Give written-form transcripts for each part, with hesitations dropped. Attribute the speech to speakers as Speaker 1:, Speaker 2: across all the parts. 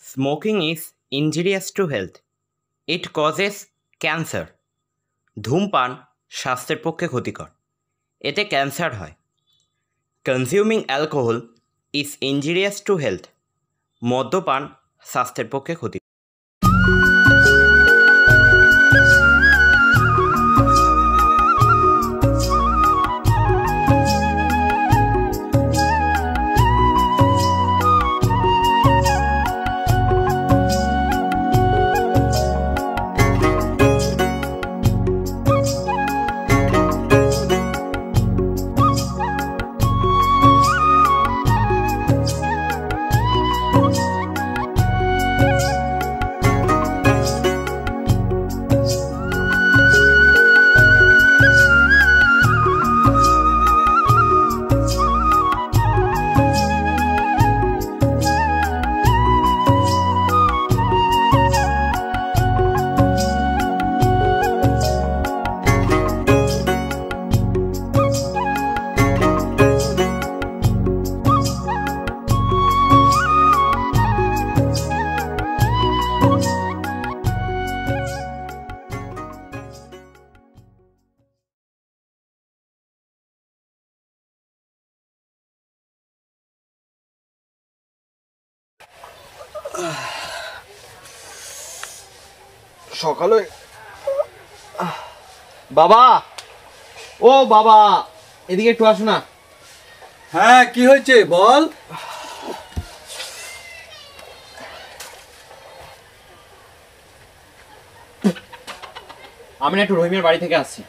Speaker 1: Smoking is injurious to health. It causes cancer. ধূমপান স্বাস্থ্যের পক্ষে ক্ষতিকর, এতে ক্যান্সার হয়। Consuming alcohol is injurious to health. মদ্যপান স্বাস্থ্যের পক্ষে ক্ষতি।
Speaker 2: সকালে বাবা, ও বাবা, এদিকে একটু আসো না।
Speaker 3: হ্যাঁ, কি হয়েছে বল।
Speaker 2: আমি না একটু রহিমের বাড়ি থেকে আসছি,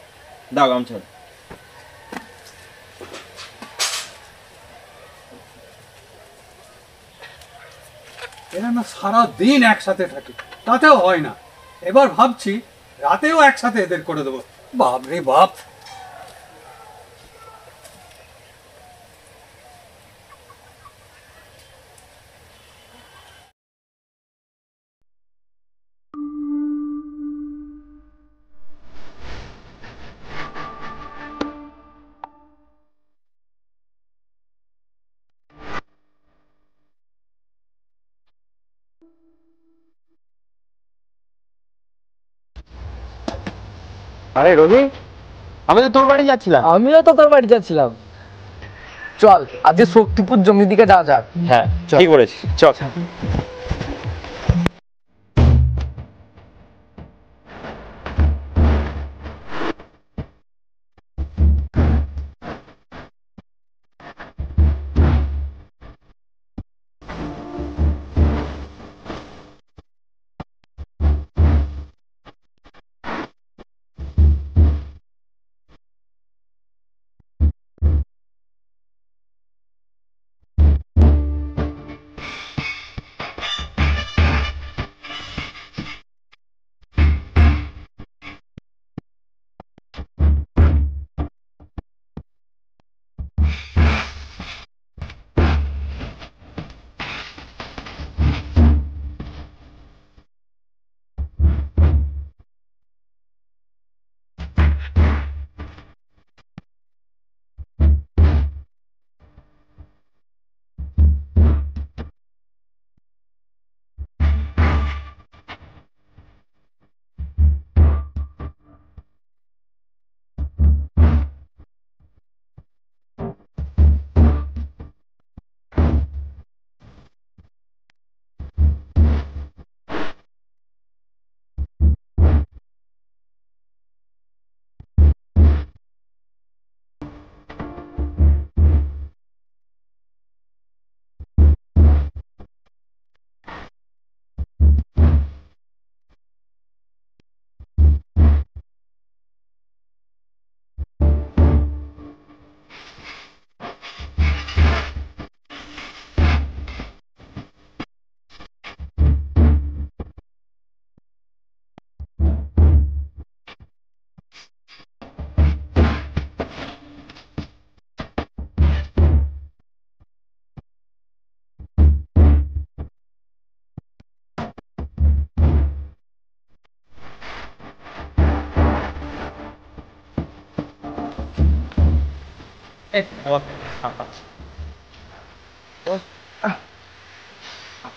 Speaker 2: দাও গামছা।
Speaker 3: এরা না সারাদিন একসাথে থাকে, তাতেও হয় না। এবার ভাবছি রাতেও একসাথে এদের করে দেবো। বাপ রে বাপ।
Speaker 2: আরে রবি, আমি তো তোর বাড়ি যাচ্ছিলাম।
Speaker 4: আমিও তো তোর বাড়ি যাচ্ছিলাম। চল আজকে শক্তিপুর জমির দিকে যাওয়া যাক।
Speaker 2: হ্যাঁ, ঠিক বলেছিস, চল।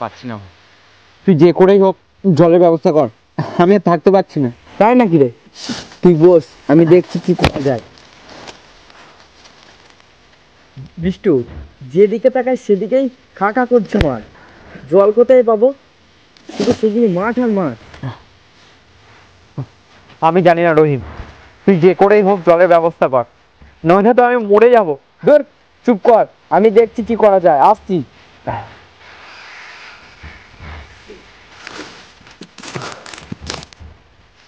Speaker 2: পাচ্ছি না।
Speaker 4: তুই যে করেই হোক জলের ব্যবস্থা কর, আমি আর থাকতে পারছি না। তাই নাকি রে? তুই বস, আমি দেখছি কি করা যায়। বিষ্টু, যেদিকে তাকায় সেদিকেই খা খা করছে মাঠ। জল কোথায় পাবো? শুধু সেদিকে মাঠ আর মাঠ। আমি জানি না রহিম, তুই যে করেই হোক জলের ব্যবস্থা কর, নইলে তো আমি মরে যাবো। ধর, চুপ কর, আমি দেখছি কি করা যায়, আসছি।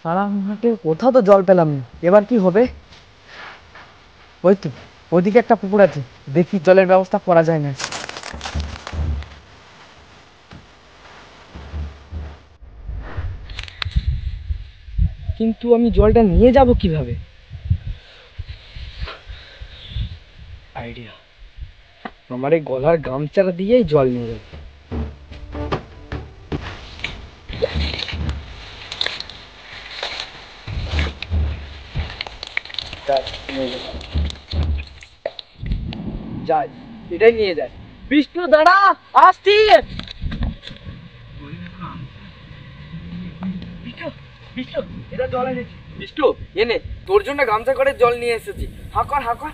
Speaker 4: সারা মাঠে কোথাও তো জল পেলাম না, এবার কি হবে? ওই তো ওদিকে একটা পুকুর আছে, দেখি জলের ব্যবস্থা করা যায় না। কিন্তু আমি জলটা নিয়ে যাব কিভাবে? আইডিয়া, আমার এই গলার গামছাটা দিয়েই জল নিয়ে যাবো। যাই, এটাই নিয়ে যায়। বিষ্ণু দাঁড়া, আসছি। বিষ্ণু, বিষ্ণু, এটা জল এনেছি। বিষ্ণু, এনে তোর জন্য গামছা করে জল নিয়ে এসেছি। হাঁকর হাঁকর।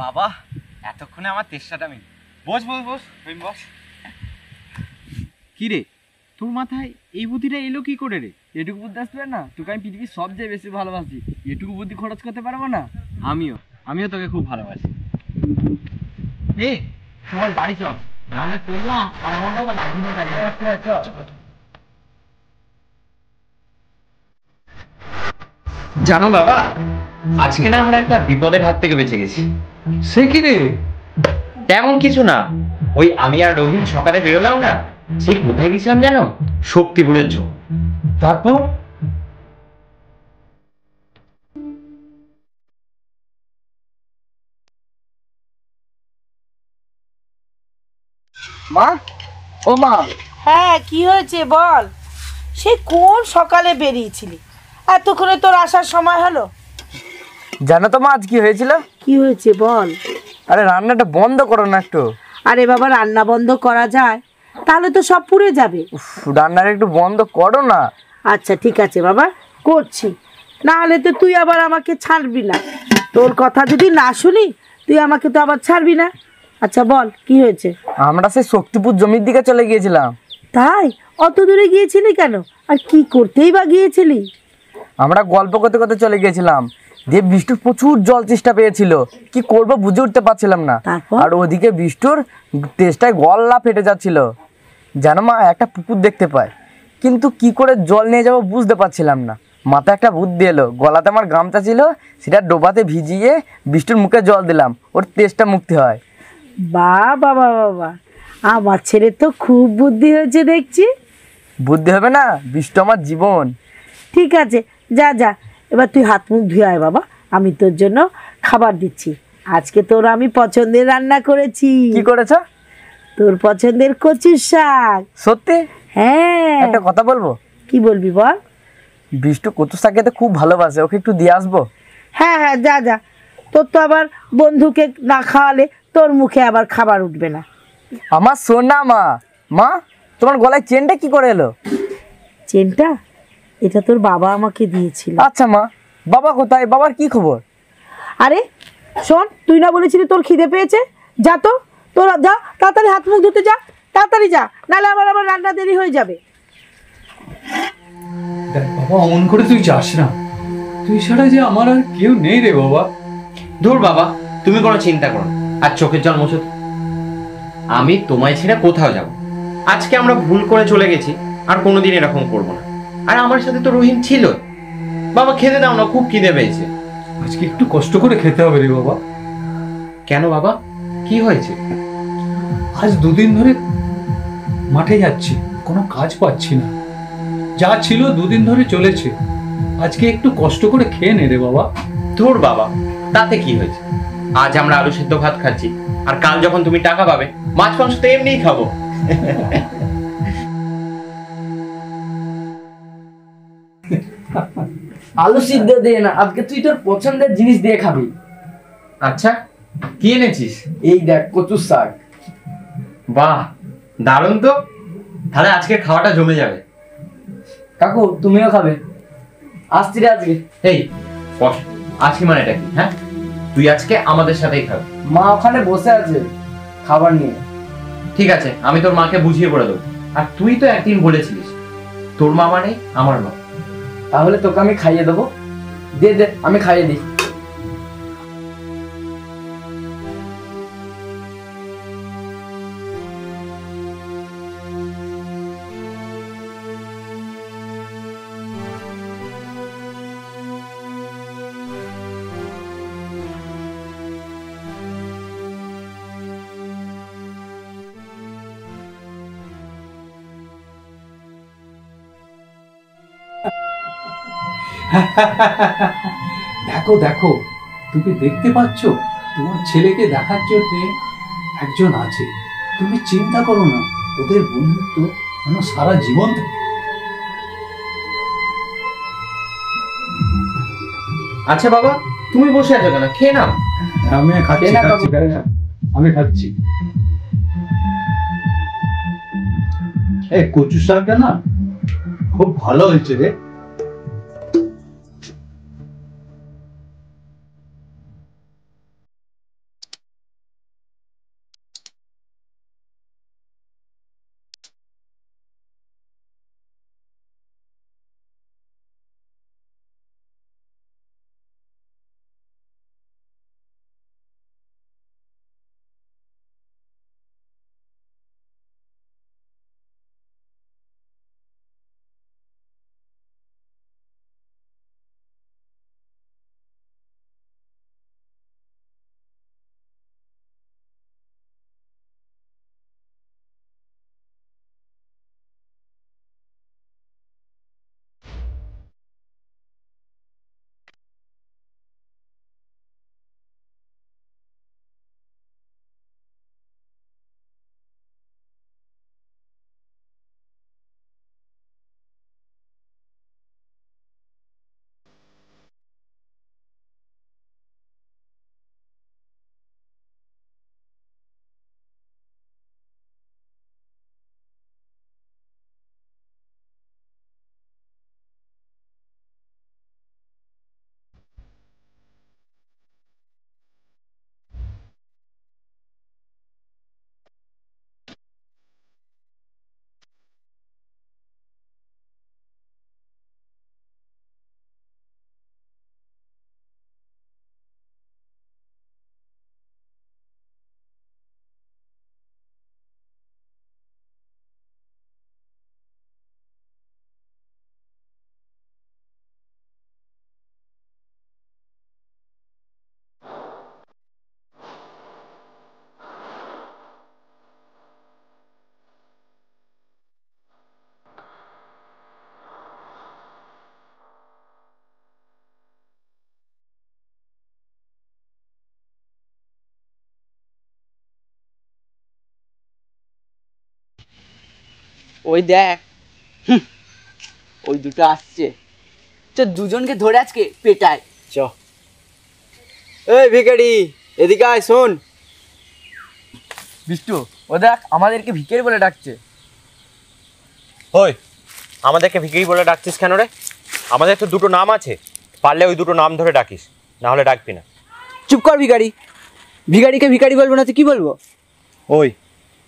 Speaker 2: বাবা, এতক্ষণে আমার তেষ্টাটা মিল। বস বস বস, তুই বস। কি রে, তোর মাথায় এই বুদ্ধিটা এলো কি করে রে?
Speaker 4: এটুকু বুদ্ধি আসবে না? তোকে আমি পৃথিবীর সবচেয়ে বেশি ভালোবাসি, এটুকু বুদ্ধি খরচ করতে পারবো না?
Speaker 2: আমিও তোকে খুব ভালোবাসি।
Speaker 4: এ চল বাড়ি চল, নাহলে করলাম আর মনটাও না দিনে দাঁড়িয়ে।
Speaker 2: জানো বাবা, আজকে না আমরা একটা বিপদের হাত থেকে বেঁচে গেছি।
Speaker 3: সে কি রে?
Speaker 2: তেমন কিছু না, ওই আমি আর রহিম সকালে বেরোলাম না, সেই কোথায় গেছিলাম জানো? শক্তিপুরের জন্য।
Speaker 3: তারপর?
Speaker 4: মা, ও মা।
Speaker 5: হ্যাঁ, কি হয়েছে বল? সে কোন সকালে বেরিয়েছিলি, এতক্ষণে তোর আসার সময় হলো?
Speaker 4: জানো তো মা আজ কি হয়েছিল?
Speaker 5: কি হয়েছে বল?
Speaker 4: আরে রান্নাটা বন্ধ করো না একটু।
Speaker 5: আরে বাবা, রান্না বন্ধ করা যায়? তাহলে তো সব পুড়ে যাবে।
Speaker 4: রান্নাটা একটু বন্ধ করো না।
Speaker 5: আচ্ছা ঠিক আছে বাবা, করছি। না হলে তো তুই আবার আমাকে ছাড়বি না। তোর কথা যদি না শুনি, তুই আমাকে তো আবার ছাড়বি না। আচ্ছা বল, কি হয়েছে?
Speaker 4: আমরা সেই শক্তিপুর জমির দিকে চলে গিয়েছিলাম।
Speaker 5: তাই? অত দূরে গিয়েছিলি কেন? আর কি করতেই বা গিয়েছিলি?
Speaker 4: আমরা গল্প করতে করতে চলে গিয়েছিলাম, দিয়ে বৃষ্টির প্রচুর জল চেষ্টা পেয়েছিল, কি করব বুঝে উঠতে পারছিলাম না।
Speaker 5: তারপর?
Speaker 4: আর ওদিকে বৃষ্টির তেষ্টায় গলা ফেটে যাচ্ছিল। জানো মা, একটা পুকুর দেখতে পাই, কিন্তু কি করে জল নিয়ে যাব বুঝতে পারছিলাম না। মাথায় একটা বুদ্ধি এলো, গলাতে আমার গামছা ছিল, সেটা ডোবাতে ভিজিয়ে বৃষ্টির মুখে জল দিলাম, ওর তেষ্টা মুক্তি হয়।
Speaker 5: বাবা বাবা, আমার ছেলে তো খুব বুদ্ধি হয়েছে দেখছি।
Speaker 4: বুদ্ধি হবে না, বৃষ্টি আমার জীবন।
Speaker 5: ঠিক আছে, যা যা, এবার তুই হাত মুখ ধুয়ে আয় বাবা, আমি তোর জন্য খাবার দিচ্ছি। আজকে তোর আমি পছন্দের রান্না করেছি।
Speaker 4: কি করেছো?
Speaker 5: তোর পছন্দের কচুর শাক।
Speaker 4: সত্যি?
Speaker 5: হ্যাঁ।
Speaker 4: একটা কথা বলবো?
Speaker 5: কি বলবি বল?
Speaker 4: বৃষ্টি কচু শাক খেতে খুব ভালোবাসে, ওকে একটু দিয়ে আসবো?
Speaker 5: হ্যাঁ হ্যাঁ, যা যা, তোর তো আবার বন্ধুকে না খাওয়ালে তোর মুখে আবার খাবার উঠবে না।
Speaker 4: আমার সোনা মা। মা, তোমার গলায় চেনটা কি করে এলো?
Speaker 5: চেনটা? এটা তোর বাবা আমাকে দিয়েছিল।
Speaker 4: আচ্ছা মা, বাবা কোথায়? বাবার কি খবর?
Speaker 5: আরে শোন, তুই না বলেছিলি তোর খিদে পেয়েছে? যা তো, তোর যা, তাড়াতাড়ি হাত মুখ ধুতে যা, তাড়াতাড়ি যা, নাহলে আবার আবার রান্না দেরি হয়ে যাবে।
Speaker 3: দেখ বাবা, অমন করে তুই যাস না, তুই ছাড়া যে আমার আর কেউ নেই রে বাবা।
Speaker 2: ধুর বাবা, তুমি কোনো চিন্তা করো না, আর চোখের জল মোছো। আমি তোমায় ছেড়ে কোথাও যাব? আজকে আমরা ভুল করে চলে গেছি, আর কোনোদিন এরকম করবো না। আর আমার সাথে তো রহিম ছিল। বাবা খেতে দাও না, খুব খিদে পেয়েছে।
Speaker 3: আজকে একটু কষ্ট করে খেতে হবে রে বাবা।
Speaker 2: কেন বাবা, কি হয়েছে?
Speaker 3: আজ দুদিন ধরে মাঠে যাচ্ছি, কোনো কাজ পাচ্ছি না, যা ছিল দুদিন ধরে চলেছে। আজকে একটু কষ্ট করে খেয়ে নে রে বাবা।
Speaker 2: ধুর বাবা, তাতে কি হয়েছে? আজ আমরা আলু সিদ্ধ ভাত খাচ্ছি, আর কাল যখন তুমি টাকা পাবে, মাছ মাংস তো এমনিই খাবো।
Speaker 4: আলু সিদ্ধ দিয়ে না, আজকে তুই তোর পছন্দের জিনিস দিয়ে খাবি।
Speaker 2: আচ্ছা, কি এনেছিস?
Speaker 4: এই দেখ কচুর শাক।
Speaker 2: বাহ, দারুণ তো। তাহলে আজকে খাওয়াটা জমে যাবে।
Speaker 4: কাকু তুমিও খাবে? আসছি রে আজকে।
Speaker 2: এই বস, আজকে মানে এটা কি? হ্যাঁ, তুই আজকে আমাদের সাথেই খাবি।
Speaker 4: মা ওখানে বসে আছে খাবার নিয়ে।
Speaker 2: ঠিক আছে, আমি তোর মাকে বুঝিয়ে বলে দেবো। আর তুই তো একদিন বলেছিলিস তোর মা মানে আমার মা।
Speaker 4: তাহলে তোকে আমি খাইয়ে দেবো। দে দে, আমি খাইয়ে দিই।
Speaker 3: দেখো দেখো, তুমি দেখতে পাচ্ছ তোমার ছেলেকে দেখার জন্য একজন আছে। তুমি চিন্তা করো না, ওদের বন্ধুত্ব যেন সারা জীবন থাকে।
Speaker 2: আচ্ছা বাবা, তুমি বসে আছো কেন? খেয়ে নাও।
Speaker 3: আমি খাচ্ছি
Speaker 4: খেয়ে না
Speaker 3: খাচ্ছি, আমি খাচ্ছি। এই কচু শাকটা না খুব ভালো হয়েছে রে।
Speaker 4: ওই দেখ, ওই দুটো আসছে। চ দুজনকে ধরে আজকে পেটায়। চ। এই ভিখারি, এদিকে আয়, শোন। বিষ্টু, ও দেখ আমাদেরকে ভিখারি বলে ডাকছে।
Speaker 2: ওই, আমাদেরকে ভিখারি বলে ডাকছিস কেন রে? আমাদের তো দুটো নাম আছে, পারলে ওই দুটো নাম ধরে ডাকিস, না হলে ডাকবি না।
Speaker 4: চুপ কর ভিখারি। ভিখারিকে ভিখারি বলবো না তো কি বলবো?
Speaker 2: ওই,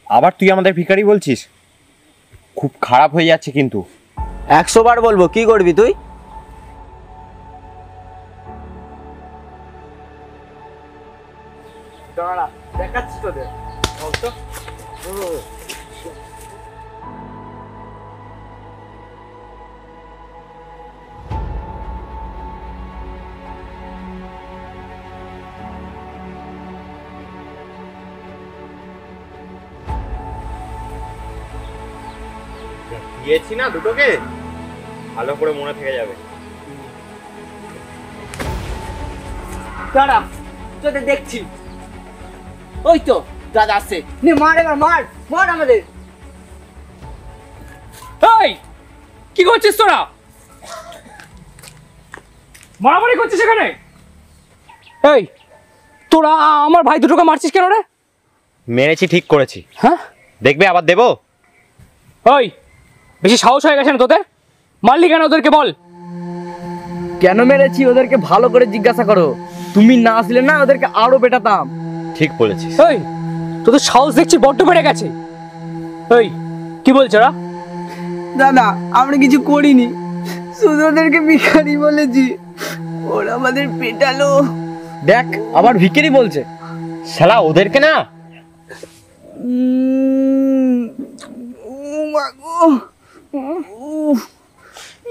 Speaker 2: আবার তুই আমাদের ভিখারি বলছিস? খুব খারাপ হয়ে যাচ্ছে কিন্তু।
Speaker 4: 100 বার বলবো, কি করবি তুই? দাঁড়া, দেখাচ্ছি তোদের।
Speaker 2: দিয়েছি না দুটোকে, ভালো করে মনে থেকে যাবে।
Speaker 4: দাঁড়া, তোদের দেখছি। ওই তো দাদা আসছে। নে মার, এবার মার, মার আমাদের।
Speaker 6: এই কি করছিস তোরা? মারামারি করছিস এখানে? এই তোরা আমার ভাই দুটোকে মারছিস কেন রে?
Speaker 2: মেরেছি, ঠিক করেছি।
Speaker 6: হ্যাঁ,
Speaker 2: দেখবে আবার দেবো।
Speaker 6: ওই বেশি সাহস হয়ে গেছে না তোদের? মারলি কেন ওদেরকে বল।
Speaker 4: কেন মেরেছি ওদেরকে ভালো করে জিজ্ঞাসা করো। তুমি না আসলে না ওদেরকে আরো পেটাতাম।
Speaker 2: ঠিক বলেছিস।
Speaker 6: এই তোদের সাহস দেখছি বড্ড বেড়ে গেছে। এই কি বলছো ওরা?
Speaker 4: দাদা আমরা কিছু করিনি, শুধু ওদেরকে ভিখারি বলেছি, ওরা আমাদের পেটালো। দেখ আবার ভিখারি বলছে।
Speaker 2: শালা ওদেরকে না,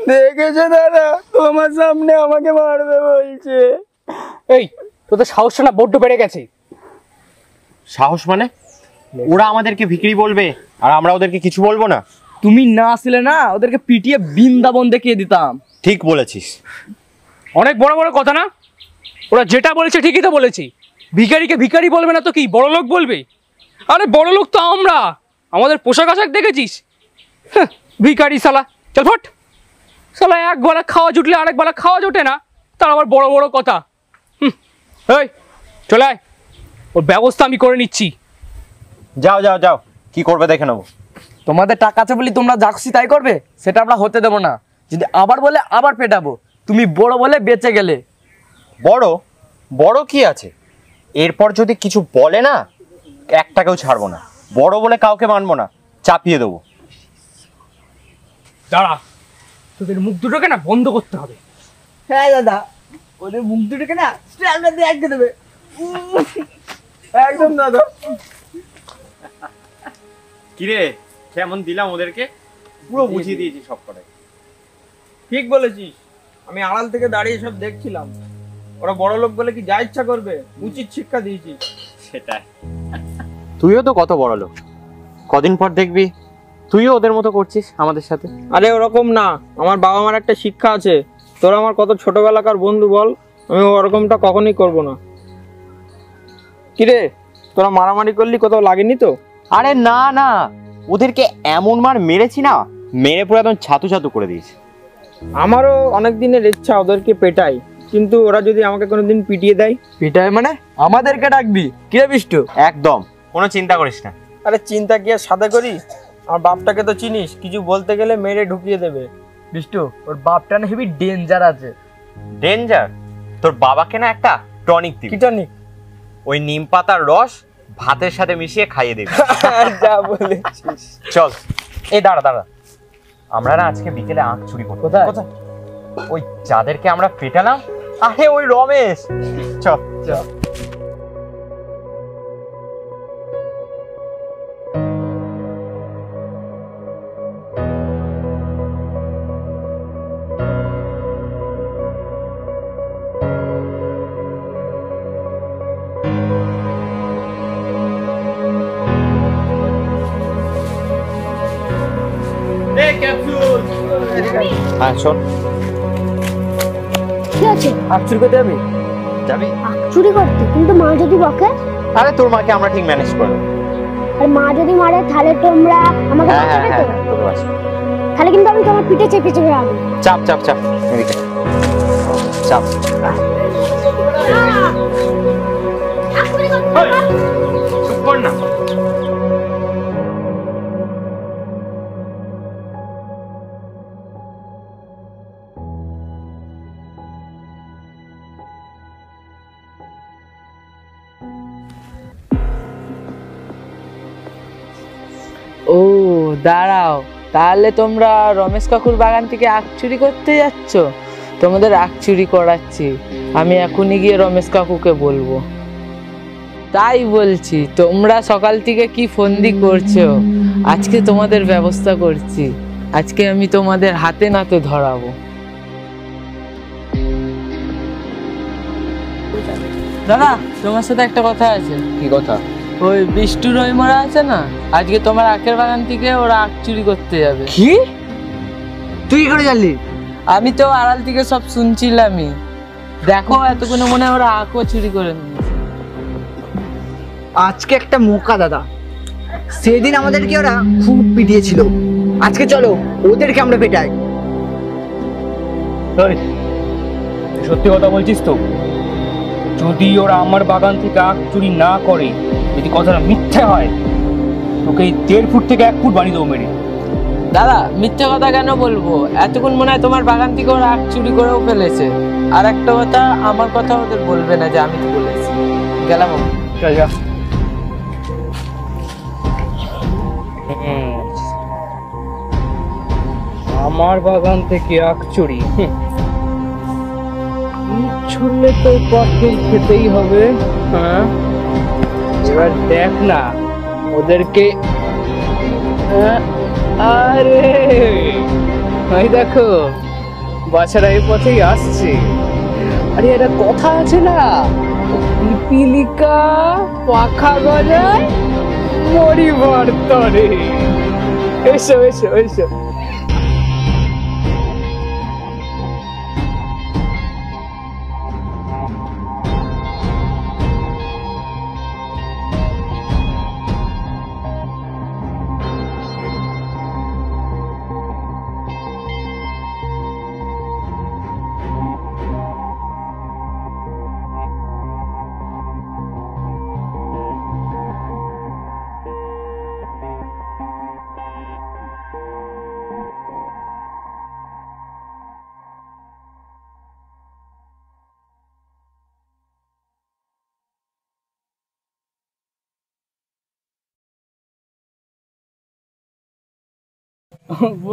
Speaker 4: দেখেছে দাদা, তোমার সামনে আমাকে মারবে বলছে।
Speaker 6: এই তোদের সাহসটা না বড্ড বেড়ে গেছে।
Speaker 2: সাহস মানে? ওরা আমাদেরকে ভিখারি বলবে আর আমরা ওদেরকে কিছু বলবো না?
Speaker 4: তুমি না আসলে না ওদেরকে পিটিয়ে বৃন্দাবন দেখিয়ে দিতাম।
Speaker 2: ঠিক বলেছিস।
Speaker 6: অনেক বড় বড় কথা না? ওরা যেটা বলেছে ঠিকই তো বলেছি। ভিখারিকে ভিখারি বলবে না তো কি বড় লোক বলবে? আরে বড় লোক তো আমরা, আমাদের পোশাক আশাক দেখেছিস? ভিখারি শালা, চল ফট। শালা এক বেলা খাওয়া জুটলে আরেক বেলা খাওয়া জোটে না, তার আবার বড় বড় কথা। এই চলে আয়, ওর ব্যবস্থা আমি করে নিচ্ছি।
Speaker 2: যাও যাও যাও, কি করবে দেখে নেবো।
Speaker 4: তোমাদের টাকা আছে বলি তোমরা যা খুশি তাই করবে, সেটা আমরা হতে দেবো না। যদি আবার বলে আবার পেটাবো। তুমি বড় বলে বেঁচে গেলে।
Speaker 2: বড় বড় কি আছে? এরপর যদি কিছু বলে না, একটাকেও ছাড়বো না। বড় বলে কাউকে মানবো না, চাপিয়ে দেবো।
Speaker 6: দাঁড়া, তোদের মুখ দুটোকে না বন্ধ করতে হবে।
Speaker 4: হ্যাঁ দাদা, ওদের মুখ দুটোকে না স্ট্যান্ডার দিয়ে আটকে দেবে। একদম দাদা।
Speaker 2: কিরে কেমন দিলাম ওদেরকে? পুরো বুঝিয়ে দিয়েছি সব করে।
Speaker 7: ঠিক বলেছিস, আমি আড়াল থেকে দাঁড়িয়ে সব দেখছিলাম। ওরা বড় লোক বলে কি যা ইচ্ছা করবে, উচিত শিক্ষা দিয়েছিস।
Speaker 2: সেটাই। তুইও তো কত বড় লোক, কদিন পর দেখবি তুইও ওদের মতো করছিস আমাদের সাথে।
Speaker 7: আরে ওরকম না, আমার বাবা মার একটা শিক্ষা আছে। তোরা আমার কত ছোটবেলাকার বন্ধু বল, আমি ওরকমটা কখনোই করব না। কিরে তোরা মারামারি করলি, কোথাও লাগেনি তো?
Speaker 2: আরে না না, ওদেরকে এমন মার মেরেছি না, মেরে পুরো একদম ছাতু ছাতু করে দিয়েছি।
Speaker 7: আমারও অনেক দিনের ইচ্ছা ওদেরকে পেটাই, কিন্তু ওরা যদি আমাকে কোনোদিন পিটিয়ে দেয়।
Speaker 4: পিটাই মানে আমাদেরকে ডাকবি? কিরে বিষ্টু?
Speaker 2: একদম কোনো চিন্তা করিস না।
Speaker 7: আরে চিন্তা কি আর সাথে করি? আমার বাপটাকে তো চিনিস, কিছু বলতে গেলে মেরে ঢুকিয়ে দেবে।
Speaker 4: বিষ্টু ওর বাপটা না হেভি ডেঞ্জার আছে।
Speaker 2: ডেঞ্জার? তোর বাবাকে না একটা টনিক দিবি।
Speaker 7: কি টনিক?
Speaker 2: ওই নিম পাতার রস ভাতের সাথে মিশিয়ে খাইয়ে দিবি।
Speaker 7: যা বলেছিস।
Speaker 2: চল, এই দাঁড়া দাঁড়া, আমরা না আজকে বিকেলে আখ চুরি করব।
Speaker 4: কোথায়?
Speaker 2: ওই যাদেরকে আমরা পেটালাম, আরে ওই রমেশ। চল চল। হ্যাঁ শোন,
Speaker 8: কি আছে?
Speaker 4: আখ চুরি করতে যাবি?
Speaker 2: যাবি?
Speaker 8: চুরি করতে? কিন্তু মা যদি বকে?
Speaker 2: আরে তোর মাকে আমরা ঠিক ম্যানেজ করে দেবো।
Speaker 8: আর মা যদি মারে তাহলে তোমরা আমাকে
Speaker 2: হ্যাঁ হ্যাঁ
Speaker 8: বাঁচাবে
Speaker 2: হ্যাঁ,
Speaker 8: তো?
Speaker 2: তোকে বাঁচাবো।
Speaker 8: তাহলে কিন্তু আমি তোমার পিঠে চেপে চেপে রাখবো।
Speaker 2: চাপ চাপ চাপ, এদিকে চাপ। চুপ কর না।
Speaker 4: ও দাঁড়াও, তাহলে তোমরা রমেশ কাকুর বাগান থেকে আখ চুরি করতে যাচ্ছ? তোমাদের আখ চুরি করাচ্ছি, আমি এখনই গিয়ে রমেশ কাকুকে বলবো। তাই বলছি, তোমরা সকাল থেকে কি ফন্দি করছো? আজকে তোমাদের ব্যবস্থা করছি, আজকে আমি তোমাদের হাতে নাতে ধরাবো। দাদা তোমার সাথে একটা কথা আছে।
Speaker 7: কি কথা?
Speaker 4: ওই বিষ্টু রহিমরা আছে না, আজকে তোমার আখের বাগান থেকে ওরা আখ চুরি করতে যাবে।
Speaker 5: কি? তুই কি করে জানলি?
Speaker 4: আমি তো আড়াল থেকে সব শুনছিলামই। দেখো এতক্ষণে মনে হয় ওরা আখও চুরি করে নিয়েছে।
Speaker 5: আজকে একটা মৌকা দাদা, সেদিন আমাদেরকে ওরা খুব পিটিয়েছিল। আজকে চলো ওদেরকে আমরা পেটাই।
Speaker 6: সত্যি কথা বলছিস তো? যদি ওরা আমার বাগান থেকে আখ চুরি না করে, যদি কথাটা মিথ্যে হয়, তোকে এই 1.5 ফুট থেকে 1 ফুট বানিয়ে দেবো মেরে।
Speaker 4: দাদা মিথ্যা কথা কেন বলবো? এতক্ষণ মনে হয় তোমার বাগান থেকে ওরা আখ চুরি করেও ফেলেছে। আর একটা কথা, আমার কথা ওদের বলবে না যে আমি তো বলেছি। গেলাম।
Speaker 6: যা যা। আমার বাগান থেকে আখ চুরি ছুড়লে তো পাটকেল খেতেই হবে। হ্যাঁ, এবার দেখ না ওদেরকে। আরে ভাই দেখো, বাচ্চারা এই পথেই আসছে। আরে একটা কথা আছে না, পিপিলিকা পাখা গজায় মরিবার তরে। এসো এসো এসো।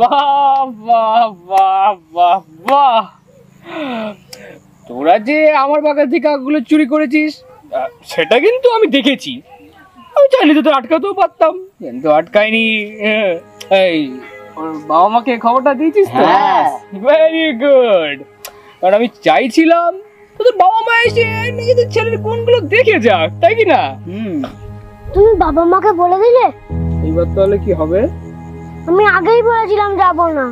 Speaker 6: বাহ বাহ বাহ বাহ বাহ, তোরা যে আমার বাগান থেকে আখগুলো চুরি করেছিস সেটা কিন্তু আমি দেখেছি। আমি চাইলে তো আটকাতেও পারতাম, কিন্তু আটকাইনি। এই ওর বাবা মাকে খবরটা দিয়েছিস তো? Very good. কারণ আমি চাইছিলাম তোদের বাবা মা এসে নিজেদের ছেলের গুণগুলো দেখে যাক, তাই কি না?
Speaker 8: তুমি বাবা মাকে বলে দিলে?
Speaker 6: এইবার তাহলে কি হবে?
Speaker 8: আমি আগেই বলেছিলাম যাব না।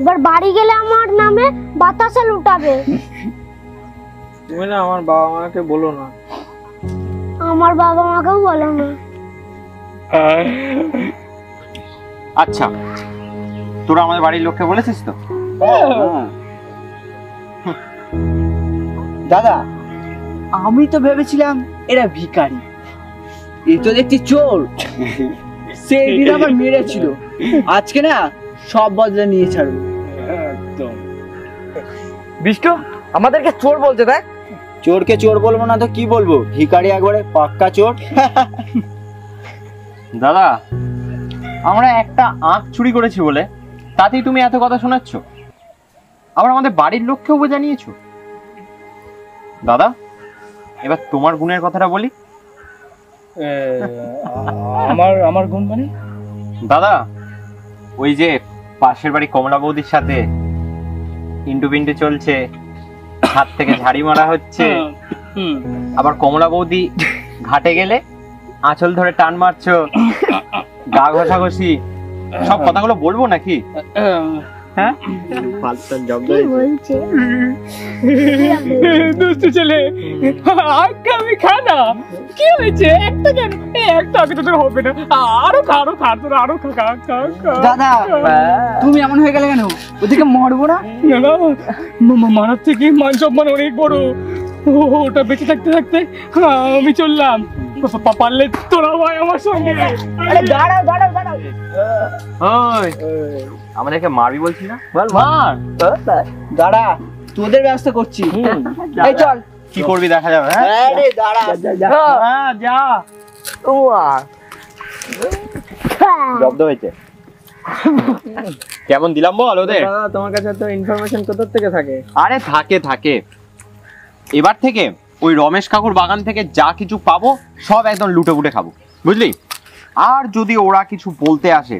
Speaker 8: এবার বাড়ি গেলে আমার নামে বাতাসা লুটাবে।
Speaker 7: তুমি না আমার বাবা মাকে বলো না।
Speaker 8: আমার বাবা মাকেও বলো না।
Speaker 2: আচ্ছা, তোরা আমাদের বাড়ির লোককে বলেছিস তো?
Speaker 4: দাদা আমি তো ভেবেছিলাম এরা ভিখারি, এই তো দেখছি চোর। সেই দিন আমার মেরেছিল, আজকে না সব বদলে নিয়ে ছাড়বো।
Speaker 6: একদম।
Speaker 4: বিষ্ণু আমাদেরকে চোর বলছে, দেখ।
Speaker 9: চোরকে চোর বলবো না তো কি বলবো? ভিখারি একবারে পাক্কা চোর।
Speaker 2: দাদা, আমরা একটা আখ চুরি করেছি বলে তাতেই তুমি এত কথা শোনাচ্ছ? আবার আমাদের বাড়ির লোককেও জানিয়েছো? দাদা, এবার তোমার গুণের কথাটা বলি।
Speaker 6: আমার গুণ মানে?
Speaker 2: দাদা, ওই যে পাশের বাড়ি কমলা বৌদির সাথে ইন্টু পিন্টু চলছে, হাত থেকে ঝাড়ি মারা হচ্ছে, আবার কমলা বৌদি ঘাটে গেলে আঁচল ধরে টান মারছো, গা ঘষাঘষি, সব কথাগুলো বলবো নাকি? হ্যাঁ,
Speaker 6: দুষ্টু ছেলে, আমি খানা কি হয়েছে? একটা কেন? একটা আগে তোদের হবে না, আরো খা, আরো খা, তোরা আরো খা।
Speaker 4: দাদা তুমি এমন হয়ে গেলে কেন? ওদিকে মরবো না?
Speaker 6: মারার থেকে মান সম্মান অনেক বড়। ওটা বেঁচে থাকতে থাকতে আমি চললাম। পারলে তোরা ভাই আমার সঙ্গে।
Speaker 2: আমাদেরকে মারবি বলছি না?
Speaker 4: বল মার। দাঁড়া, তোদের ব্যবস্থা করছি। এই চল।
Speaker 2: কি করবি দেখা যাবে।
Speaker 4: দাঁড়া
Speaker 2: যা। জব্দ হয়েছে। কেমন দিলাম বল ওদের?
Speaker 7: দাদা তোমার কাছে তো ইনফরমেশন কোথা থেকে থাকে?
Speaker 2: আরে থাকে। এবার থেকে ওই রমেশ কাকুর বাগান থেকে যা কিছু পাবো সব একদম লুটে পুটে খাবো, বুঝলি? আর যদি ওরা কিছু বলতে আসে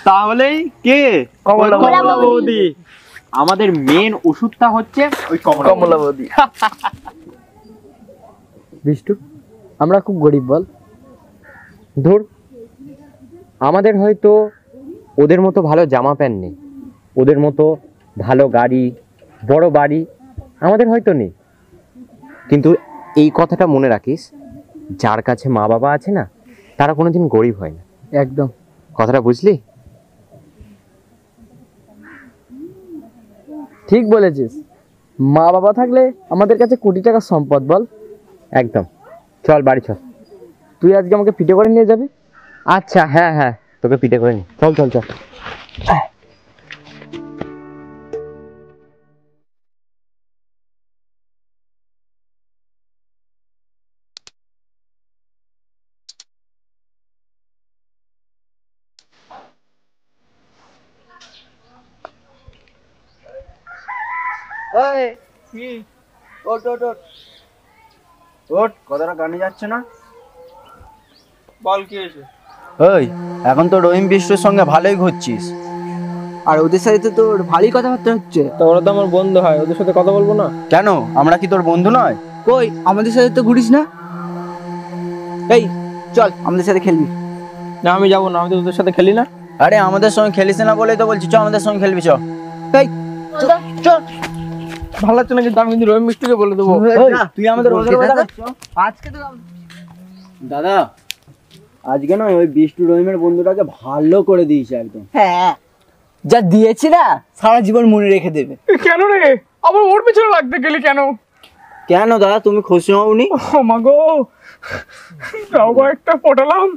Speaker 2: তাহলেই কে? কমলা বৌদি। আমাদের মেন ওষুধটা হচ্ছে ওই কমলা বৌদি।
Speaker 4: বিষ্টু আমরা খুব গরিব বল।
Speaker 2: ধুর, আমাদের হয়তো ওদের মতো ভালো জামা প্যান্ট নেই, ওদের মতো ভালো গাড়ি, বড় বাড়ি আমাদের হয়তো নেই, কিন্তু এই কথাটা মনে রাখিস, যার কাছে মা বাবা আছে না তারা কোনোদিন গরিব হয় না।
Speaker 4: একদম
Speaker 2: কথাটা বুঝলি?
Speaker 4: ঠিক বলেছিস। মা বাবা থাকলে আমাদের কাছে কোটি টাকার সম্পদ বল।
Speaker 2: একদম, চল বাড়ি চল।
Speaker 4: তুই আজকে আমাকে পিঠে করে নিয়ে যাবি?
Speaker 2: আচ্ছা, হ্যাঁ হ্যাঁ, তোকে পিঠে করে নি, চল চল চল।
Speaker 9: কথাটা কানে যাচ্ছে না?
Speaker 7: বল কি হয়েছে?
Speaker 9: ওই এখন তো রহিম বিষ্টুর সঙ্গে ভালোই ঘুরছিস, আর ওদের সাথে তো তোর ভালোই কথাবার্তা হচ্ছে।
Speaker 7: তো ওরা তো আমার বন্ধু হয়, ওদের সাথে কথা বলবো না?
Speaker 9: কেন, আমরা কি তোর বন্ধু নয়? কই, আমাদের সাথে তো ঘুরিস না। এই চল আমাদের সাথে খেলবি।
Speaker 7: না আমি যাবো না, আমি তো ওদের সাথে খেলি না।
Speaker 9: আরে আমাদের সঙ্গে খেলিস না বলেই তো বলছি, চ আমাদের সঙ্গে খেলবি, চ। এই চল।
Speaker 7: ভালো লাগছে না কিন্তু, আমি কিন্তু রহিম মিষ্টিকে বলে দেবো।
Speaker 9: তুই আমাদের আজকে তো দাদা, আজকে নয়, ওই বিষ্টু রহিমের বন্ধুটাকে ভালো করে দিয়েছে একদম।
Speaker 5: হ্যাঁ, যা দিয়েছি না সারা জীবন মনে রেখে দেবে।
Speaker 6: কেন রে, আবার ওর পিছনে লাগতে গেলি কেন?
Speaker 9: কেন দাদা, তুমি খুশি হওনি?
Speaker 6: ও মা গো, তাও বা একটা পটালাম,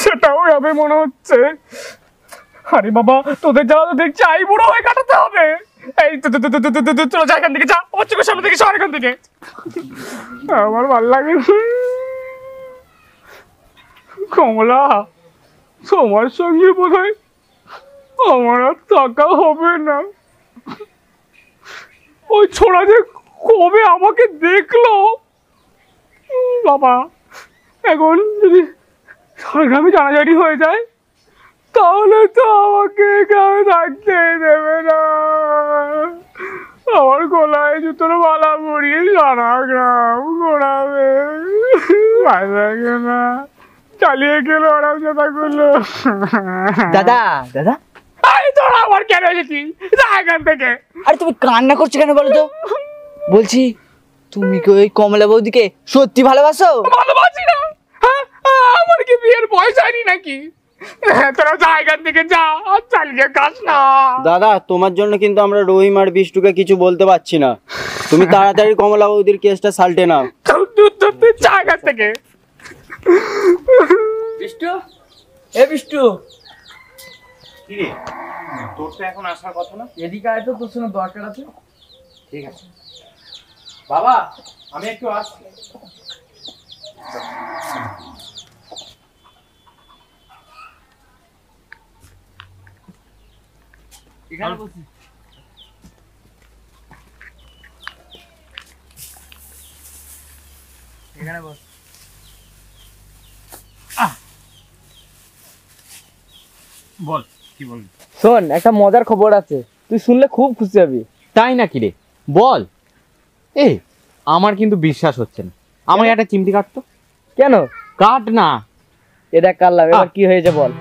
Speaker 6: সেটাও হবে মনে হচ্ছে। আরে বাবা, তোদের যাওয়া তো দেখছি আই বুড়ো হয়ে কাটাতে হবে। এই চলো যা, এখান থেকে যা, আমার চোখের সামনে থেকে সর এখান থেকে। আমার ভাল লাগে কমলা, তোমার সঙ্গে বোধ হয় আমার আর থাকা হবে না। ওই ছোড়া যে কবে আমাকে দেখলো, বাবা এখন যদি ঝাড়গ্রামে জানাজানি হয়ে যায় তাহলে তো আমাকে গ্রামে থাকতে দেবে না। আমার গলায় জুতোর মালা পরিয়ে সারা গ্রাম ঘোরাবে, ভালো লাগে না। চালিয়ে গেল আরাম যাতা করলো।
Speaker 5: দাদা দাদা,
Speaker 6: আরে তোরা আবার কেন এসেছিস, যা এখান থেকে।
Speaker 5: আরে তুমি কান্না করছো কেন বলো তো? বলছি তুমি কি ওই কমলা বৌদিকে সত্যি ভালোবাসো?
Speaker 6: ভালোবাসি না, হ্যাঁ আমার কি বিয়ের বয়স হয়নি নাকি? তোরা যা এখান থেকে যা, আর চালিয়ে কাজ না।
Speaker 9: দাদা, তোমার জন্য কিন্তু আমরা রহিম আর বিষ্টুকে কিছু বলতে পারছি না। তুমি তাড়াতাড়ি কমলা বৌদির কেসটা সালটে নাও।
Speaker 6: তুই যা এখান থেকে।
Speaker 4: বিষ্টু, এ বিষ্টু,
Speaker 2: কি রে, তোর তো এখন আসার কথা না?
Speaker 4: এদিকে আয় তো, তোর সঙ্গে দরকার আছে।
Speaker 2: ঠিক আছে বাবা, আমি একটু আসছি।
Speaker 4: এখানে বসি। এখানে বস।
Speaker 2: বল, কি বলবি?
Speaker 4: শোন, একটা মজার খবর আছে, তুই শুনলে খুব খুশি হবি।
Speaker 2: তাই নাকি রে, বল। এ আমার কিন্তু বিশ্বাস হচ্ছে না, আমার একটা চিমটি কাটতো।
Speaker 4: কেন?
Speaker 2: কাট না।
Speaker 4: এটা কাটলাম, এবার কি হয়েছে বল।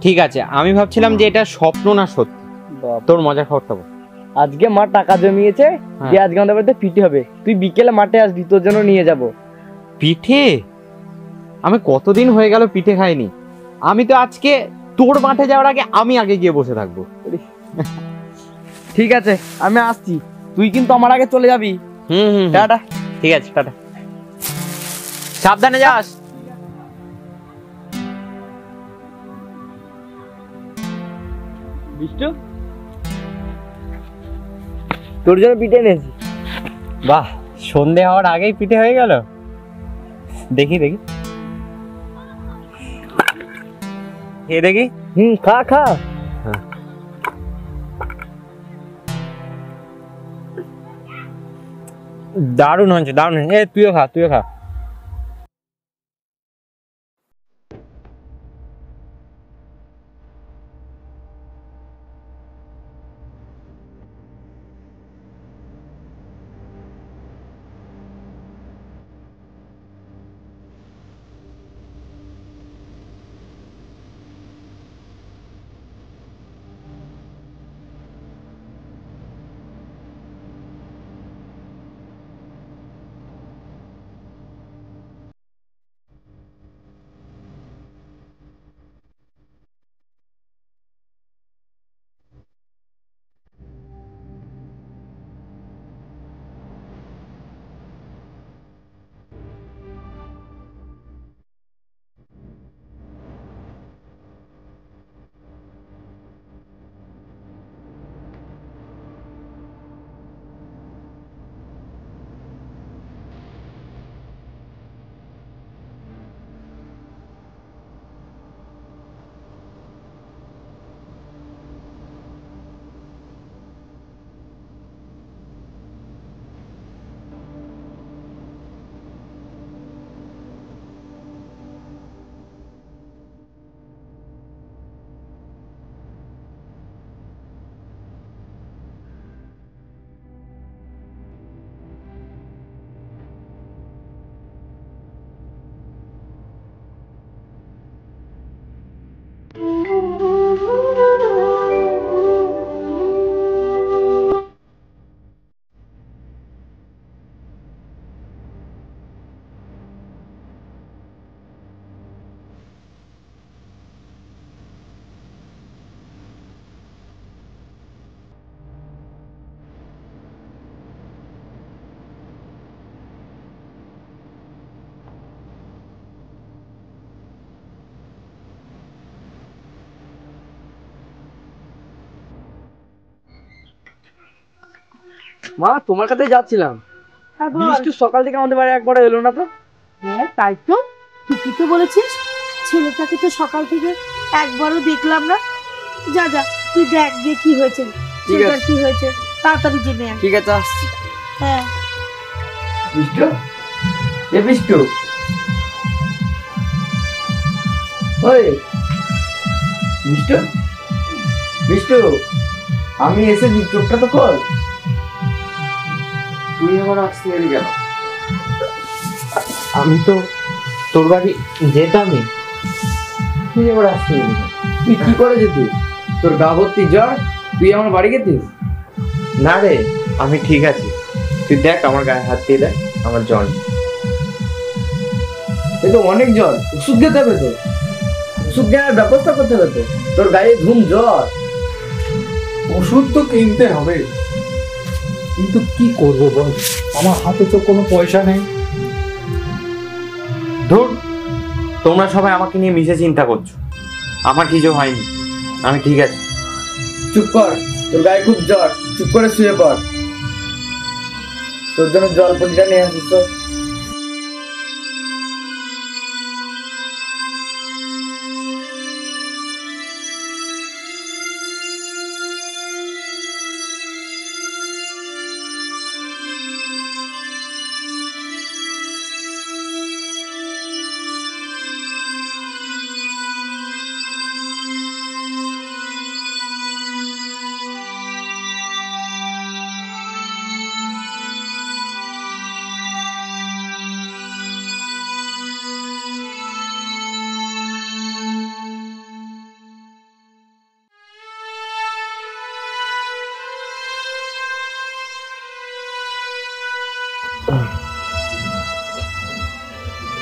Speaker 2: ঠিক আছে, আমি ভাবছিলাম যে এটা স্বপ্ন না সত্যি। তোর মজার খবরটা বল।
Speaker 4: আজকে মা টাকা জমিয়েছে, যে আজকে আমাদের বাড়িতে পিঠে হবে। তুই বিকেলে মাঠে আসবি, তোর জন্য নিয়ে যাব।
Speaker 2: পিঠে? আমি কতদিন হয়ে গেল পিঠে খাইনি। আমি তো আজকে তোর মাঠে যাওয়ার আগে আমি আগে গিয়ে বসে থাকবো।
Speaker 4: ঠিক আছে, আমি আসছি, তুই কিন্তু আমার আগে চলে যাবি।
Speaker 2: হুম,
Speaker 4: টাটা।
Speaker 2: ঠিক আছে, টাটা, সাবধানে যাস।
Speaker 4: বিষ্টু, তোর জন্য পিঠে এনেছি।
Speaker 2: বাহ, সন্ধে হওয়ার আগেই পিঠে হয়ে গেল। দেখি দেখি, খেয়ে দেখি।
Speaker 4: খা খা।
Speaker 2: দারুণ হয়েছে, দারুণ হয়েছে। তুইও খা, তুইও খা।
Speaker 4: মা তোমার কাছে যাচ্ছিলাম।
Speaker 5: হ্যাঁ বল।
Speaker 4: বিষ্টু সকাল থেকে আমাদের বাড়ি একবারও এলো না তো।
Speaker 5: হ্যাঁ তাই তো, ঠিকই তো বলেছিস, ছেলেটাকে তো সকাল থেকে একবারও দেখলাম না। যা যা তুই দেখ গিয়ে কি হয়েছে, ছেলেটার কি হয়েছে তাড়াতাড়ি জেনে আয়।
Speaker 4: ঠিক আছে, আসছি।
Speaker 5: হ্যাঁ
Speaker 4: বিষ্টু, এ বিষ্টু, ওই বিষ্টু, বিষ্টু, আমি এসেছি, চোখটা তো খোল।
Speaker 2: তুই আবার আসতে গেলি কেন? আমি তো তোর বাড়ি যেতামই, তুই আবার আসতে গেলি কেন?
Speaker 4: তুই কি করে যেতিস? তোর গা ভর্তি জ্বর, তুই আমার বাড়ি গেছিস?
Speaker 2: না রে, আমি ঠিক আছি। তুই দেখ আমার গায়ে হাত দিয়ে দেখ, আমার জ্বর নেই।
Speaker 4: এ তো অনেক জ্বর, ওষুধ খেতে হবে তো, ওষুধ কেনার ব্যবস্থা করতে হবে তো। তোর গায়ে ধুম জ্বর।
Speaker 3: ওষুধ তো কিনতে হবে, কিন্তু কি করব বল, আমার হাতে তো কোনো পয়সা নেই।
Speaker 2: ধুর, তোমরা সবাই আমাকে নিয়ে মিশে চিন্তা করছো, আমার কিছু হয়নি, আমি ঠিক আছি।
Speaker 4: চুপ কর, তোর গায়ে খুব জ্বর, চুপ করে শুয়ে পড়। তোর জন্য জল পটিটা নিয়ে আসিস তো।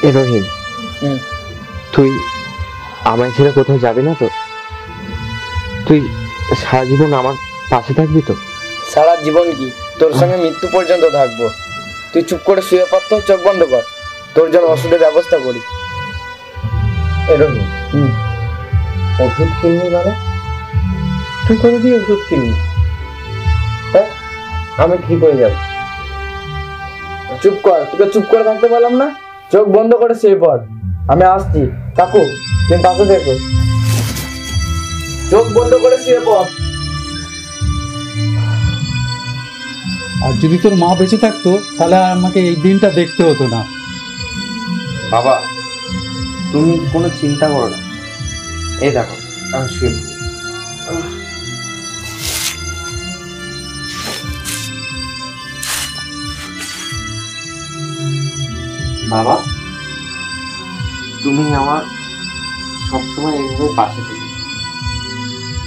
Speaker 2: এ রহিম, তুই আমায় ছেড়ে কোথাও যাবি না তো? তুই সারা জীবন আমার পাশে থাকবি তো?
Speaker 4: সারা জীবন কি, তোর সঙ্গে মৃত্যু পর্যন্ত থাকবো। তুই চুপ করে শুয়ে পড় তো, চোখ বন্ধ কর, তোর জন্য ওষুধের ব্যবস্থা করি।
Speaker 2: এ রহিম, ওষুধ কিনবি মানে? তুই করে দিয়ে ওষুধ কিনবি? হ্যাঁ, আমি ঠিক হয়ে যাবো।
Speaker 4: চুপ কর, তোকে চুপ করে থাকতে বললাম না, চোখ বন্ধ করে শুয়ে পড়। আমি আসছি। কাকু, তুমি পাশে দেখো, চোখ বন্ধ করে শুয়ে পড়।
Speaker 3: আর যদি তোর মা বেঁচে থাকতো তাহলে আর আমাকে এই দিনটা দেখতে হতো না।
Speaker 2: বাবা, তুমি কোনো চিন্তা করো না, এই দেখো আমি শুয়ে পড়ি। বাবা, তুমি আমার সবসময় এইভাবে পাশে থেকে।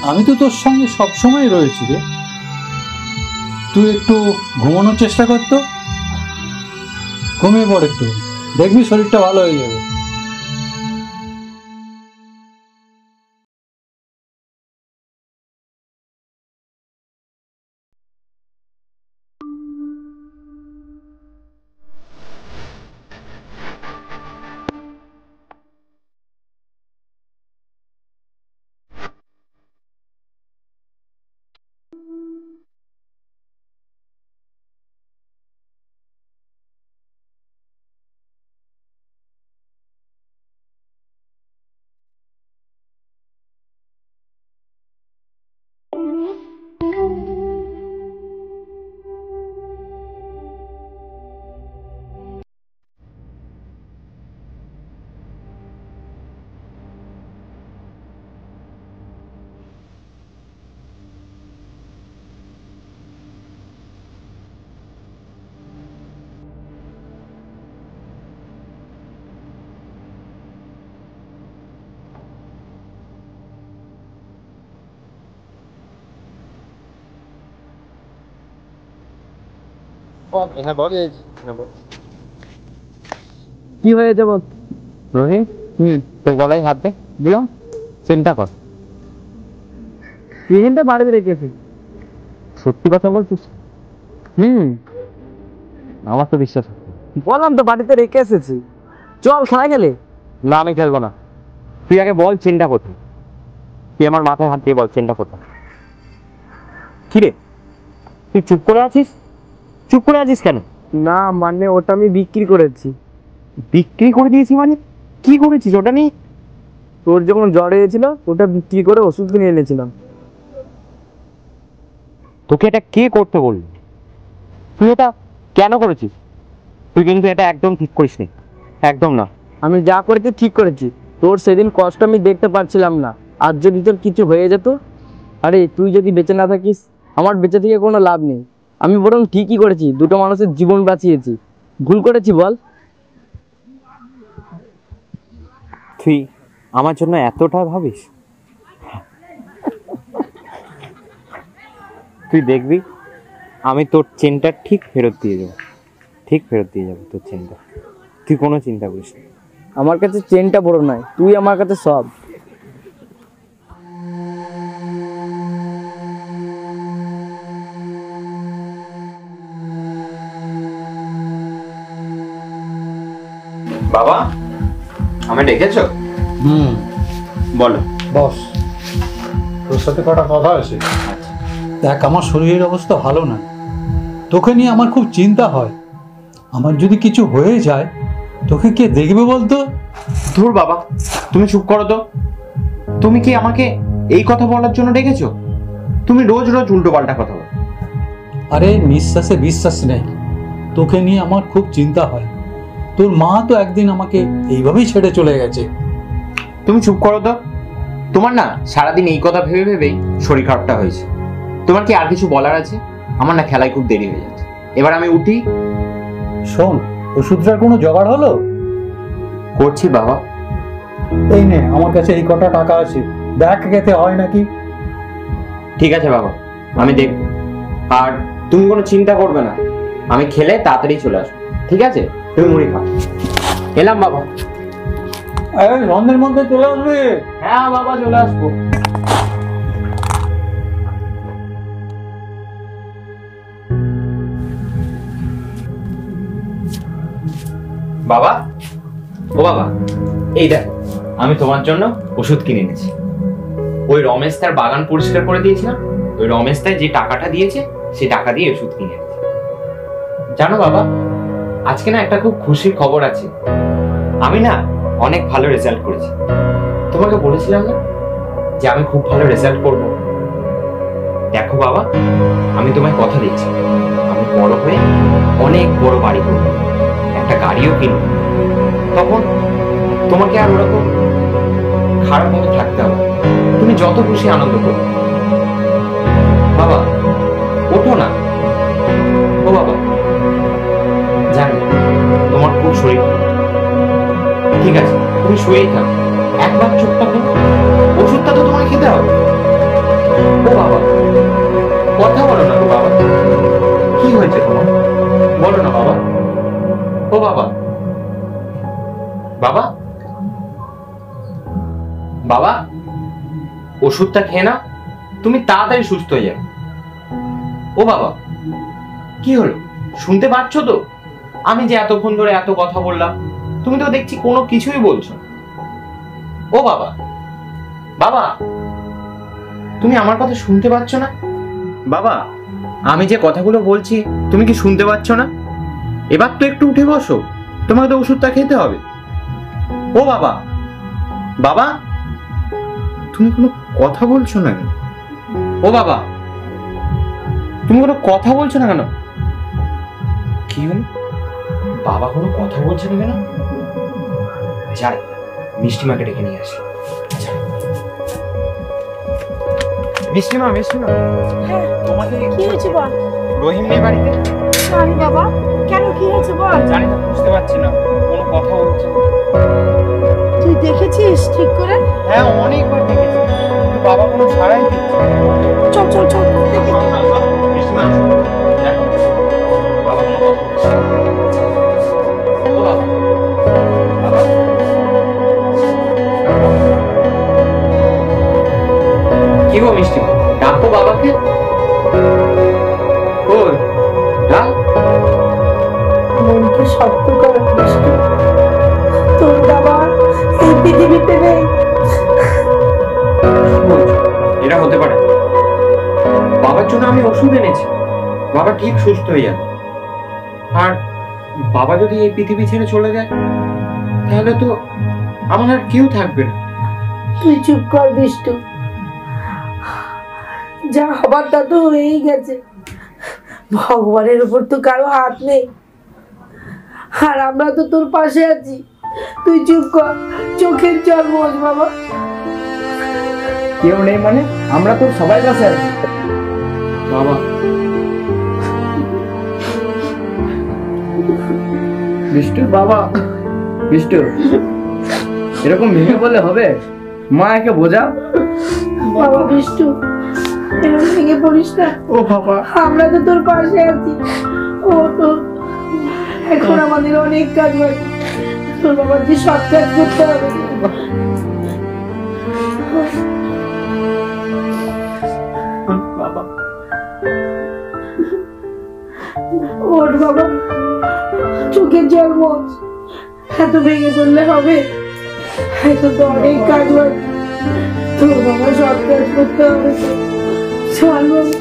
Speaker 3: আমি তো তোর সঙ্গে সবসময় রয়েছি রে। তুই একটু ঘুমানোর চেষ্টা করতো, ঘুমিয়ে পড় একটু, দেখবি শরীরটা ভালো হয়ে যাবে।
Speaker 4: কি হয়েছে বল?
Speaker 2: রহিম, তোর গলায় হাত দে, দিলাম, চিন্তা কর।
Speaker 4: পেশেন্টটা বাড়িতে রেখেছি।
Speaker 2: সত্যি কথা বলছিস? আমার তো বিশ্বাস হচ্ছে না।
Speaker 4: বললাম তো বাড়িতে রেখে এসেছি। চল খেলা খেলে।
Speaker 2: না, আমি খেলবো না। তুই আগে বল চিন্তা কোথায়। তুই আমার মাথায় হাত দিয়ে বল চিন্তা কোথায়। কিরে, তুই চুপ করে আছিস? চুপ করে আছিস কেন?
Speaker 4: না মানে ওটা আমি বিক্রি করেছি।
Speaker 2: বিক্রি করে দিয়েছি মানে? কি করেছিস ওটা নিয়ে?
Speaker 4: তোর যখন জ্বর হয়েছিল ওটা বিক্রি করে ওষুধ কিনে এনেছিলাম।
Speaker 2: তোকে এটা কে করতে বললি? তুই এটা কেন করেছিস? তুই কিন্তু এটা একদম ঠিক করিস নি, একদম না।
Speaker 4: আমি যা করেছি ঠিক করেছি। তোর সেদিন কষ্ট আমি দেখতে পারছিলাম না, আর যদি তোর কিছু হয়ে যেত, আরে তুই যদি বেঁচে না থাকিস, আমার বেঁচে থেকে কোনো লাভ নেই। আমি বরং ঠিকই করেছি, দুটো মানুষের জীবন বাঁচিয়েছি। ভুল করেছি বল?
Speaker 2: তুই আমার জন্য এতটা ভাবিস? তুই দেখবি আমি তোর চেনটা ঠিক ফেরত দিয়ে যাবো, ঠিক ফেরত দিয়ে যাবো তোর চেনটা। তুই কোনো চিন্তা করিস না।
Speaker 4: আমার কাছে চেনটা বড় নয়, তুই আমার কাছে সব।
Speaker 2: বাবা, আমি ডেকেছো? বলো।
Speaker 3: বস, তোর সাথে কটা কথা আছে। দেখ, আমার শরীরের অবস্থা ভালো না, তোকে নিয়ে আমার খুব চিন্তা হয়। আমার যদি কিছু হয়ে যায় তোকে কে দেখবে বলতো?
Speaker 2: ধুর বাবা, তুমি চুপ করো তো। তুমি কি আমাকে এই কথা বলার জন্য ডেকেছো? তুমি রোজ রোজ উল্টো পাল্টা কথা বলো।
Speaker 3: আরে নিঃশ্বাসে বিশ্বাস নেই, তোকে নিয়ে আমার খুব চিন্তা হয়। তোর মা তো একদিন আমাকে এইভাবেই ছেড়ে চলে গেছে।
Speaker 2: তুমি চুপ করো তো। তোমার না সারাদিন এই কথা ভেবে ভেবেই শরীর খারাপটা হয়েছে। তোমার কি আর কিছু বলার আছে? আমার না খেলায় খুব দেরি হয়ে যাচ্ছে, এবার আমি উঠি।
Speaker 3: শোন, ওষুধটার কোনো জোগাড় হলো?
Speaker 2: করছি বাবা।
Speaker 3: এই নে, আমার কাছে এই কটা টাকা আছে, দেখ খেতে হয় নাকি।
Speaker 2: ঠিক আছে বাবা, আমি দেখব। আর তুমি কোনো চিন্তা করবে না, আমি খেলে তাড়াতাড়ি চলে আসবো। ঠিক আছে, তুমি মুড়ি খাও। এলাম বাবা।
Speaker 3: সন্ধ্যের মধ্যে চলে আসবে?
Speaker 2: হ্যাঁ বাবা, চলে আসবো। বাবা, ও বাবা, এই দেখো আমি তোমার জন্য ওষুধ কিনে এনেছি। ওই রমেশ তার বাগান পরিষ্কার করে দিয়েছিলাম, ওই রমেশ তাই যে টাকাটা দিয়েছে সেই টাকা দিয়ে ওষুধ কিনে এনেছি। জানো বাবা, আজকে না একটা খুব খুশির খবর আছে। আমি না অনেক ভালো রেজাল্ট করেছি। তোমাকে বলেছিলাম না যে আমি খুব ভালো রেজাল্ট করব। দেখো বাবা, আমি তোমায় কথা দিচ্ছি, আমি বড় হয়ে অনেক বড় বাড়ি করব, একটা গাড়িও কিনব। তখন তোমাকে আর ওরকম খারাপ মতো থাকতে হবে, তুমি যত খুশি আনন্দ করো। বাবা ওঠো না। ও বাবা, জানি তোমার খুব শরীর, ঠিক আছে তুমি শুয়েই থাকো, একবার চোখটা খোলো, ওষুধটা তো তোমাকে খেতে হবে। ও বাবা, কথা বলো না গো বাবা, কি হয়েছে তোমার? বলো না বাবা। ও বাবা, বাবা, বাবা, ওষুধটা খেয়ে নাও, তুমি তাড়াতাড়ি সুস্থ হয়ে যাবে। ও বাবা, কি হলো? শুনতে পাচ্ছ তো আমি যে এতক্ষণ ধরে এত কথা বললাম, তুমি তো দেখছি কোনো কিছুই বলছো না। ও বাবা, বাবা, তুমি আমার কথা শুনতে পাচ্ছ না? বাবা, আমি যে কথাগুলো বলছি তুমি কি শুনতে পাচ্ছ না? এবার তো একটু উঠে বসো, তোমাকে তো ওষুধটা খেতে হবে। ও বাবা, বাবা, তুমি কোনো কথা বলছো না কেন? ও বাবা, তুমি কোনো কথা বলছো না কেন? কি হলো? বাবা কোনো কথা বলছে না কেন? যাই মিষ্টিমাকে ডেকে নিয়ে আসি। মিষ্টিমা, মিষ্টিমা, তোমাকে
Speaker 5: কি হয়েছে বল?
Speaker 2: রহিম নেই বাড়িতে?
Speaker 5: জানি বাবা, কেন কি হয়েছে বল?
Speaker 2: জানি না, বুঝতে পারছি না, কোনো কথা বলছে না।
Speaker 5: তুই দেখেছিস ঠিক করে?
Speaker 2: হ্যাঁ অনেকবার দেখেছি, কিন্তু বাবা কোনো সাড়াই দিচ্ছে না।
Speaker 5: চল চল চল দেখি।
Speaker 2: মিষ্টিমা, দেখো, বাবা কোনো গো মিষ্টি মা, ডাকো বাবাকে। ওই ডাক।
Speaker 5: মনকে শক্ত কর বিষ্টু, তোর বাবা এই পৃথিবীতে নেই।
Speaker 2: এটা হতে পারে? বাবার জন্য আমি ওষুধ এনেছি, বাবা ঠিক সুস্থ হয়ে যাবে। আর বাবা যদি এই পৃথিবী ছেড়ে চলে যায় তাহলে তো আমার আর কেউ থাকবে না।
Speaker 5: তুই চুপ কর বিষ্টু, যা হবার তা তো হয়েই গেছে। ভগবানের উপর তো কারো হাত নেই, আর আমরা তো তোর পাশে আছি। তুই চুপ কর, চোখের জল মোছ বাবা।
Speaker 4: কেউ নেই মানে? আমরা তো সবাই পাশে আছি।
Speaker 2: বাবা,
Speaker 4: বিষ্টু বাবা, বিষ্টু এরকম ভেঙে বললে হবে? মা একে বোঝা।
Speaker 5: বাবা বিষ্টু, এরকম ভেঙে পড়িস না।
Speaker 4: ও বাবা,
Speaker 5: আমরা তো তোর পাশে আছি। ও তো এখন আমাদের অনেক কাজ বাকি, তোর বাবার যে সব কাজ করতে হবে।
Speaker 2: বাবা,
Speaker 5: ওর বাবা, চোখের জল মোছ। এত ভেঙে পড়লে হবে? এত তো অনেক কাজ বাকি, তোর বাবা সব কাজ করতে হবে। চল বাবা।